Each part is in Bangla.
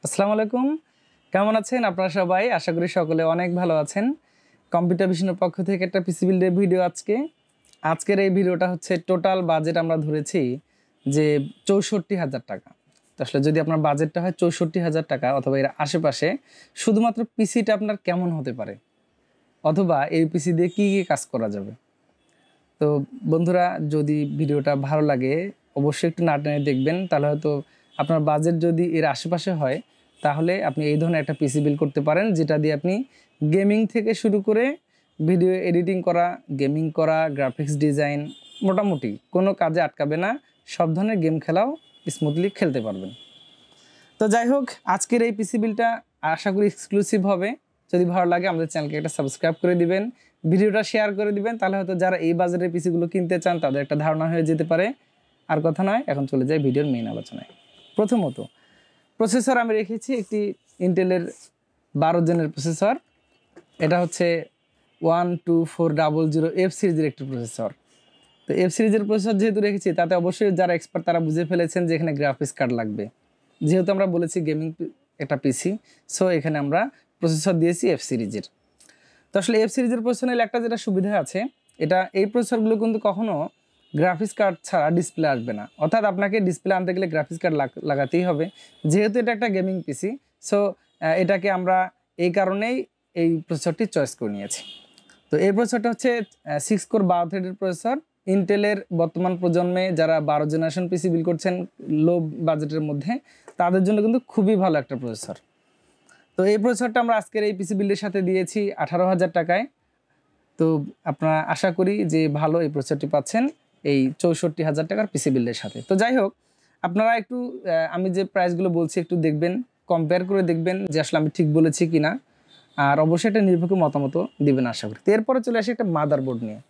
আসসালামু আলাইকুম, কেমন আছেন আপনারা সবাই? আশা করি সকলে অনেক ভালো আছেন। কম্পিউটার ভিশনের পক্ষ থেকে একটা পিসি বিল্ডের ভিডিও আজকের এই ভিডিওটা হচ্ছে টোটাল বাজেট আমরা ধরেছি যে ৬৪,০০০ টাকা। তো আসলে যদি আপনার বাজেটটা হয় ৬৪,০০০ টাকা অথবা এর আশেপাশে, শুধুমাত্র পিসিটা আপনার কেমন হতে পারে অথবা এই পিসি দিয়ে কী কী কাজ করা যাবে। তো বন্ধুরা, যদি ভিডিওটা ভালো লাগে অবশ্যই একটু না টেনে দেখবেন, তাহলে হয়তো আপনার বাজেট যদি এর আশেপাশে হয় তাহলে আপনি এই ধরনের একটা পিসি বিল্ড করতে পারেন, যেটা দিয়ে আপনি গেমিং থেকে শুরু করে ভিডিও এডিটিং করা, গেমিং করা, গ্রাফিক্স ডিজাইন, মোটামুটি কোনো কাজে আটকাবে না। সব ধরনের গেম খেলাও স্মুথলি খেলতে পারবেন। তো যাই হোক, আজকের এই পিসি বিলটা আশা করি এক্সক্লুসিভ হবে। যদি ভালো লাগে আমাদের চ্যানেলকে একটা সাবস্ক্রাইব করে দিবেন, ভিডিওটা শেয়ার করে দিবেন, তাহলে হয়তো যারা এই বাজারের পিসিগুলো কিনতে চান তাদের একটা ধারণা হয়ে যেতে পারে। আর কথা নয়, এখন চলে যাই ভিডিওর মেইন আলোচনায়। প্রথমত, প্রসেসর আমি রেখেছি একটি ইন্টেলের 12 জেনের প্রসেসর। এটা হচ্ছে 12400F সিরিজের একটি প্রসেসর। তো এফ সিরিজের প্রসেসর যেহেতু রেখেছি, তাতে অবশ্যই যারা এক্সপার্ট তারা বুঝে ফেলেছেন যে এখানে গ্রাফিক্স কার্ড লাগবে। যেহেতু আমরা বলেছি গেমিং একটা পিসি, সো এখানে আমরা প্রসেসর দিয়েছি এফ সিরিজের। তো আসলে এফ সিরিজের প্রসেসর নিলে একটা যেটা সুবিধা আছে, এই প্রসেসরগুলো কিন্তু কখনও গ্রাফিক্স কার্ড ছাড়া ডিসপ্লে আসবে না। অর্থাৎ আপনাকে ডিসপ্লে আনতে গেলে গ্রাফিক্স কার্ড লাগাতেই হবে। যেহেতু এটা একটা গেমিং পিসি, সো এটাকে আমরা এই কারণেই এই প্রসেসরটি চয়েস করে নিয়েছি। তো এই প্রসেসরটা হচ্ছে 6 কোর 12 থ্রেডের প্রসেসর। ইন্টেলের বর্তমান প্রজন্মে যারা 12 জেনারেশন পিসি বিল্ড করছেন লো বাজেটের মধ্যে, তাদের জন্য কিন্তু খুবই ভালো একটা প্রসেসর। তো এই প্রসেসরটা আমরা আজকের এই পিসি বিল্ডের সাথে দিয়েছি 18,000 টাকায়। তো আপনারা আশা করি যে ভালো এই প্রসেসরটি পাচ্ছেন এই 64,000 টাকার পিসি বিল্ডের সাথে। তো যাই হোক, আপনারা একটু আমি যে প্রাইসগুলো বলছি একটু দেখবেন, কম্পেয়ার করে দেখবেন যে আসলে আমি ঠিক বলেছি কি না। আর অবশ্যই একটা নির্ভরযোগ্য মতামত দিবেন আশা করি। তো এরপরে চলে আসি একটা মাদারবোর্ড নিয়ে।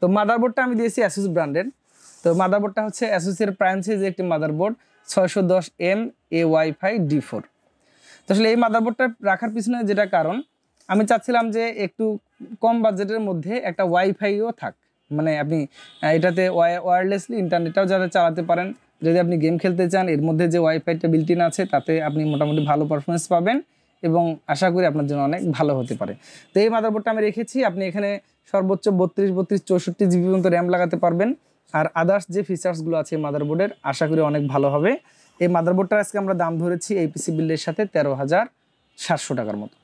তো মাদারবোর্ডটা আমি দিয়েছি অ্যাসুস ব্র্যান্ডের। তো মাদারবোর্ডটা হচ্ছে অ্যাসুসের প্রাইম সিরিজের একটি মাদারবোর্ড, 610M A-Wi-Fi D4। তো আসলে এই মাদারবোর্ডটা রাখার পিছনে যেটা কারণ, আমি চাচ্ছিলাম যে একটু কম বাজেটের মধ্যে একটা ওয়াইফাইও থাক, মানে আপনি এটাতে ওয়্যারলেসলি ইন্টারনেটটাও যাতে চালাতে পারেন। যদি আপনি গেম খেলতে চান, এর মধ্যে যে ওয়াইফাইটা বিল্ট ইন আছে তাতে আপনি মোটামুটি ভালো পারফরমেন্স পাবেন এবং আশা করি আপনার জন্য অনেক ভালো হতে পারে। তো এই মাদারবোর্ডটা আমি রেখেছি। আপনি এখানে সর্বোচ্চ 32, 64 জিবি পর্যন্ত র্যাম লাগাতে পারবেন। আর আদার্স যে ফিচার্সগুলো আছে মাদারবোর্ডের, আশা করি অনেক ভালো হবে। এই মাদারবোর্ডটার আজকে আমরা দাম ধরেছি এই পিসি বিল্ডের সাথে 13,700 টাকার মতো।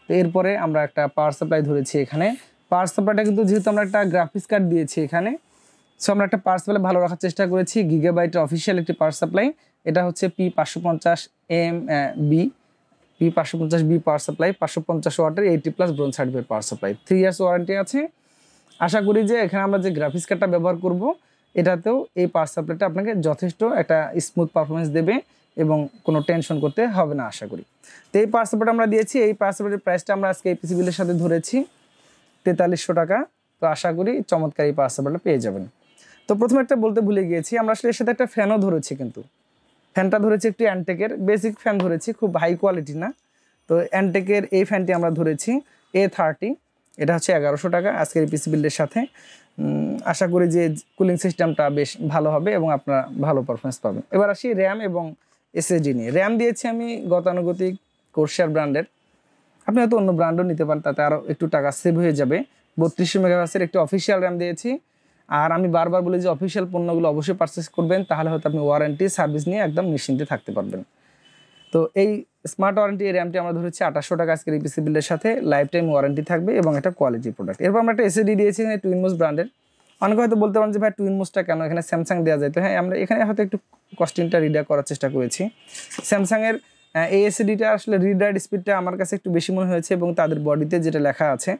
তো এরপরে আমরা একটা পাওয়ার সাপ্লাই ধরেছি এখানে। পাওয়ার সাপ্লাইটা কিন্তু যেহেতু আমরা একটা গ্রাফিক্স কার্ড দিয়েছি এখানে, সো আমরা একটা পাওয়ার সাপ্লাই ভালো রাখার চেষ্টা করেছি। গিগাবাইটের অফিসিয়াল একটি পাওয়ার সাপ্লাই। এটা হচ্ছে P550B পাওয়ার সাপ্লাই, 550 ওয়াটের 80+ bronze certified power supply. 3 years warranty আছে। আশা করি যে এখানে আমরা যে গ্রাফিক্স কার্ডটা ব্যবহার করব, এটাতেও এই পাওয়ার সাপ্লাইটা আপনাকে যথেষ্ট একটা স্মুথ পারফরমেন্স দেবে এবং কোনো টেনশন করতে হবে না আশা করি। তো এই পাওয়ার সাপ্লাইটা আমরা দিয়েছি। এই পাওয়ার সাপ্লাইয়ের প্রাইসটা আমরা আজকে এই পিসি বিলের সাথে ধরেছি 4300 টাকা। তো আশা করি চমৎকার এই পাওয়ার সাপ্লাইটা পেয়ে যাবেন। তো প্রথমে একটা বলতে ভুলে গিয়েছি, আমরা আসলে এর সাথে একটা ফ্যানও ধরেছি, কিন্তু ফ্যানটা ধরেছি একটু অ্যান্টেকের বেসিক ফ্যান ধরেছি, খুব হাই কোয়ালিটি না। তো অ্যান্টেকের এই ফ্যানটি আমরা ধরেছি A30। এটা হচ্ছে 1100 টাকা আজকের এই পিসি বিল্ডের সাথে। আশা করি যে কুলিং সিস্টেমটা বেশ ভালো হবে এবং আপনারা ভালো পারফরমেন্স পাবেন। এবার আসি র্যাম এবং এসএসডি নিয়ে। র্যাম দিয়েছি আমি গতানুগতিক কোর্সার ব্র্যান্ডের। আপনি হয়তো অন্য ব্র্যান্ডও নিতে পারেন, তাতে আরও একটু টাকা সেভ হয়ে যাবে। 3200 মেগাহার্টজের একটি অফিসিয়াল র্যাম দিয়েছি। আর আমি বারবার বলি যে অফিসিয়াল পণ্যগুলো অবশ্যই পারচেস করবেন, তাহলে হয়তো আপনি ওয়ারেন্টি সার্ভিস নিয়ে একদম নিশ্চিন্তে থাকতে পারবেন। তো এই স্মার্ট ওয়ারেন্টি এই র্যামটি আমরা ধরেছি 2800 টাকা আজকের এই পিসি বিলের সাথে। লাইফ টাইম ওয়ারেন্টি থাকবে এবং একটা কোয়ালিটি প্রোডাক্ট। এরপর আমরা একটা এসএসডি দিয়েছি এখানে টুইনমোস ব্র্যান্ডের। অনেকে হয়তো বলতে পারেন যে ভাই টুইনমোসটা কেন, এখানে স্যামসাং দেওয়া যায়। তো হ্যাঁ, আমরা এখানে হয়তো একটু কস্টিংটা রিডার করার চেষ্টা করেছি। স্যামসাংয়ের এই এসএসডিটা আসলে রিড রাইট স্পিডটা আমার কাছে একটু বেশি মনে হয়েছে এবং তাদের বডিতে যেটা লেখা আছে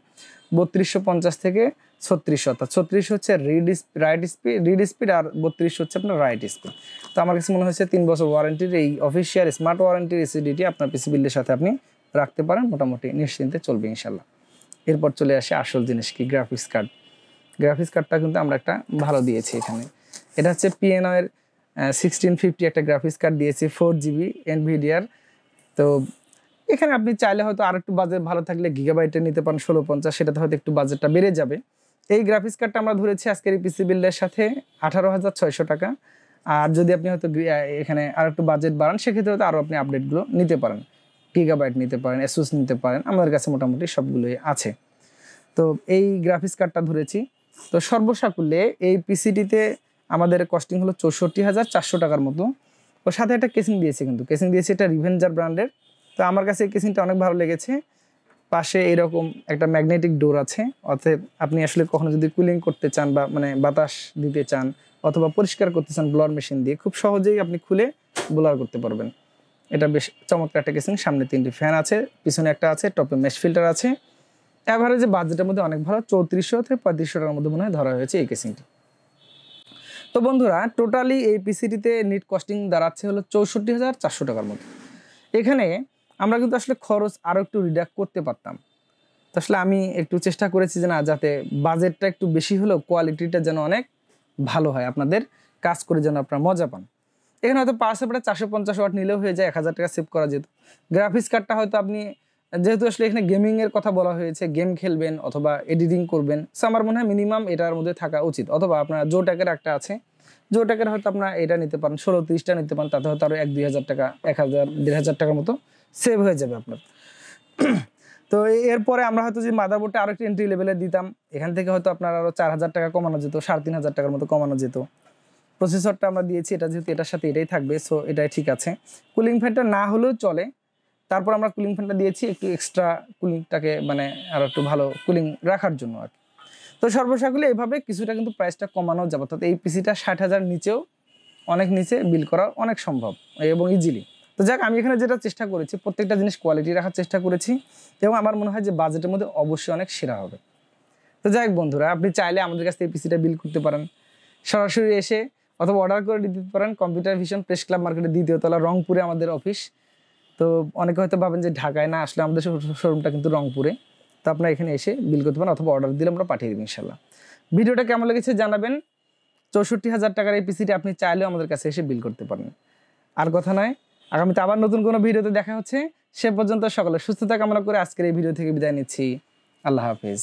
3250 থেকে 3600, অর্থাৎ 36 হচ্ছে রিড স্পিড আর 32 হচ্ছে আপনার রাইট স্পিড। তো আমার কাছে মনে হয়েছে 3 বছর ওয়ারেন্টির এই অফিসিয়াল স্মার্ট ওয়ারেন্টির এসএসডিটি আপনার পিসি বিল্ডের সাথে আপনি রাখতে পারেন, মোটামুটি নিশ্চিন্তে চলবে ইনশাল্লাহ। এরপর চলে আসে আসল জিনিস কি, গ্রাফিক্স কার্ড। গ্রাফিক্স কার্ডটা কিন্তু আমরা একটা ভালো দিয়েছি এখানে। এটা হচ্ছে PNY এর 1650 একটা গ্রাফিক্স কার্ড দিয়েছি, 4GB এনভিডিআর। তো এখানে আপনি চাইলে হয়তো আর একটু বাজেট ভালো থাকলে গিগাবাইটের নিতে পারেন 1650, সেটাতে হয়তো একটু বাজেটটা বেড়ে যাবে। এই গ্রাফিক্স কার্ডটা আমরা ধরেছি আজকের এই পিসি বিল্ডের সাথে 18,600 টাকা। আর যদি আপনি হয়তো এখানে আর একটু বাজেট বাড়ান সেক্ষেত্রে হয়তো আরও আপনি আপডেটগুলো নিতে পারেন, গিগাবাইট নিতে পারেন, এসুস নিতে পারেন, আমাদের কাছে মোটামুটি সবগুলোই আছে। তো এই গ্রাফিক্স কার্ডটা ধরেছি। তো সর্বসাকুল্যে এই পিসিটিতে আমাদের কস্টিং হলো 64,400 টাকার মতো। ওর সাথে একটা কেসিং দিয়েছে, কিন্তু কেসিং দিয়েছে এটা রিভেঞ্জার ব্র্যান্ডের। তো আমার কাছে এই কেসিংটা অনেক ভালো লেগেছে। পাশে এরকম একটা ম্যাগনেটিক ডোর আছে, অর্থাৎ আপনি আসলে কখনো যদি কুলিং করতে চান বা মানে বাতাস দিতে চান অথবা পরিষ্কার করতে চান ব্লোয়ার মেশিন দিয়ে, খুব সহজেই আপনি খুলে ব্লোয়ার করতে পারবেন। এটা বেশ চমৎকার একটা কেসিং। সামনে 3টি ফ্যান আছে, পিছনে একটা আছে, টপে মেশ ফিল্টার আছে। অ্যাভারেজে বাজেটের মধ্যে অনেক ভালো, 3400 থেকে 3500 টাকার মধ্যে মনে হয় ধরা হয়েছে এই কেসিংটি। তো বন্ধুরা টোটালি এই পিসিটিতে নিট কস্টিং দাঁড়াচ্ছে হলো 64,400 টাকার মতো। এখানে আমরা কিন্তু আসলে খরচ আরও একটু রিডাক্ট করতে পারতাম। তো আসলে আমি একটু চেষ্টা করেছি যে না, যাতে বাজেটটা একটু বেশি হলেও কোয়ালিটিটা যেন অনেক ভালো হয়, আপনাদের কাজ করে যেন আপনারা মজা পান। এখানে হয়তো পাওয়ার সাপ্লাই 450 ওয়াট নিলেও হয়ে যায়, 1000 টাকা সেভ করা যেত। গ্রাফিক্স কার্ডটা হয়তো আপনি, যেহেতু আসলে এখানে গেমিংয়ের কথা বলা হয়েছে, গেম খেলবেন অথবা এডিটিং করবেন, সো আমার মনে হয় মিনিমাম এটার মধ্যে থাকা উচিত। অথবা আপনার জোটেকের একটা আছে, জোটেকের হয়তো আপনার এটা নিতে পারেন, 16-30টা নিতে পারেন, তাতে হয়তো আরও 1-2 হাজার টাকা, 1000-1500 টাকার মতো সেভ হয়ে যাবে আপনার। তো এরপরে আমরা হয়তো যে মাদারবোর্ডটা আরও একটু এন্ট্রি লেভেলে দিতাম, এখান থেকে হয়তো আপনার আরও 4000 টাকা কমানো যেত, 3500 টাকার মতো কমানো যেত। প্রসেসরটা আমরা দিয়েছি, এটা যেহেতু এটার সাথে এটাই থাকবে, সো এটাই ঠিক আছে। কুলিং ফ্যানটা না হলেও চলে, তারপর আমরা কুলিং ফ্যানটা দিয়েছি একটু এক্সট্রা কুলিংটাকে মানে আরও একটু ভালো কুলিং রাখার জন্য আর কি। তো সর্বসাকুল্যে এইভাবে কিছুটা কিন্তু প্রাইসটা কমানো যাবে, অর্থাৎ এই পিসিটা 60,000 নিচেও, অনেক নিচে বিল করা অনেক সম্ভব এবং ইজিলি। তো যাক, আমি এখানে যেটা চেষ্টা করেছি প্রত্যেকটা জিনিস কোয়ালিটি রাখার চেষ্টা করেছি, এবং আমার মনে হয় যে বাজেটের মধ্যে অবশ্যই অনেক সেরা হবে। তো যাই হোক বন্ধুরা, আপনি চাইলে আমাদের কাছ থেকে পিসিটা বিল করতে পারেন, সরাসরি এসে অথবা অর্ডার করে দিতে পারেন। কম্পিউটার ভিশন প্রেস ক্লাব মার্কেটের 2য় তলা, রংপুরে আমাদের অফিস। তো অনেকে হয়তো ভাবেন যে ঢাকায়, না, আসলে আমাদের শোরুমটা কিন্তু রংপুরে। তো আপনারা এখানে এসে বিল করতে পারেন অথবা অর্ডার দিলে আমরা পাঠিয়ে দেবো ইনশাল্লাহ। ভিডিওটা কেমন লেগেছে জানাবেন। 64,000 টাকার এই পিসিটি আপনি চাইলেও আমাদের কাছে এসে বিল করতে পারেন। আর কথা নয়, আগামীতে আবার নতুন কোনো ভিডিওতে দেখা হচ্ছে। সে পর্যন্ত সকলে সুস্থতা কামনা করে আজকের এই ভিডিও থেকে বিদায় নিচ্ছি। আল্লাহ হাফেজ।